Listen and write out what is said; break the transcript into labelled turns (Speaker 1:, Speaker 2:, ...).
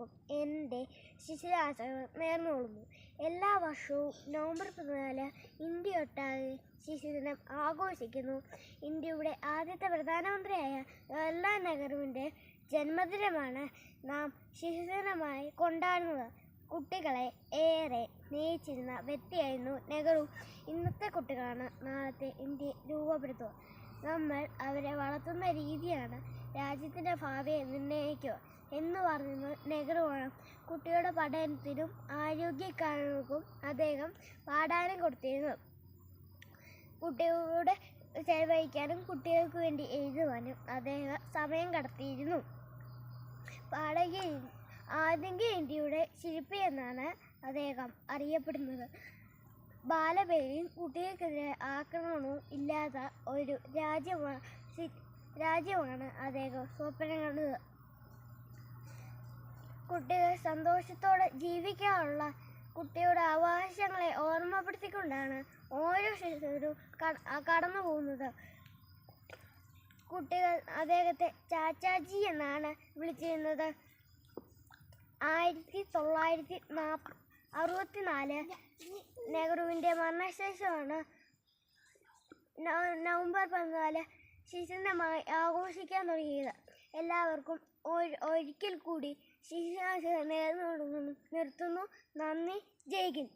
Speaker 1: എല്ലാവർക്കും എൻ്റെ ശിശുരാശകൾ നേർന്നുകൊള്ളുന്നു. എല്ലാ വർഷവും നവംബർ 14 ഇന്ത്യയൊട്ടാകെ ശിശുദിനം ആഘോഷിക്കുന്നു. ഇന്ത്യയുടെ ആദ്യത്തെ പ്രധാനമന്ത്രിയായ ജവഹർലാൽ നെഹ്റുവിൻ്റെ ജന്മദിനമാണ് നാം ശിശുദിനമായി കൊണ്ടാടുന്നത്. കുട്ടികളെ ഏറെ സ്നേഹിച്ചിരുന്ന വ്യക്തിയായിരുന്നു നെഹ്റു. ഇന്നത്തെ കുട്ടികളാണ് നാളത്തെ ഇന്ത്യയെ രൂപപ്പെടുത്തുക. നമ്മൾ അവരെ വളർത്തുന്ന രീതിയാണ് രാജ്യത്തിൻ്റെ ഭാവിയെ നിർണ്ണയിക്കുക എന്ന് പറയുന്നത് നെഹ്റുവാണ്. കുട്ടികളുടെ പഠനത്തിനും ആരോഗ്യകാര്യങ്ങൾക്കും അദ്ദേഹം പ്രാധാന്യം കൊടുത്തിരുന്നു. കുട്ടികളോട് ചെലവഴിക്കാനും കുട്ടികൾക്ക് വേണ്ടി എഴുതുവാനും അദ്ദേഹം സമയം കണ്ടെത്തിയിരുന്നു. ആധുനിക ഇന്ത്യയുടെ ശില്പി എന്നാണ് അദ്ദേഹം അറിയപ്പെടുന്നത്. ബാലവേലയും കുട്ടികൾക്കെതിരെ ആക്രമണവും ഇല്ലാത്ത ഒരു രാജ്യമാണ് അദ്ദേഹം സ്വപ്നം കണ്ടത്. കുട്ടികൾ സന്തോഷത്തോടെ ജീവിക്കാനുള്ള കുട്ടിയുടെ അവകാശങ്ങളെ ഓർമ്മപ്പെടുത്തിക്കൊണ്ടാണ് ഓരോ ശിശുവും കടന്നു പോകുന്നത്. കുട്ടികൾ അദ്ദേഹത്തെ ചാച്ചാജി എന്നാണ് വിളിച്ചിരുന്നത്. 1964 നെഹ്റുവിൻ്റെ മരണശേഷമാണ് നവംബർ 14 ശിശുദിനമായി ആഘോഷിക്കാൻ തുടങ്ങിയത്. എല്ലാവർക്കും ഒരിക്കൽ കൂടി ശിശുദിനാശംസകൾ നേർന്നു നിർത്തുന്നു. നന്ദി. ജയ് ഹിന്ദ്.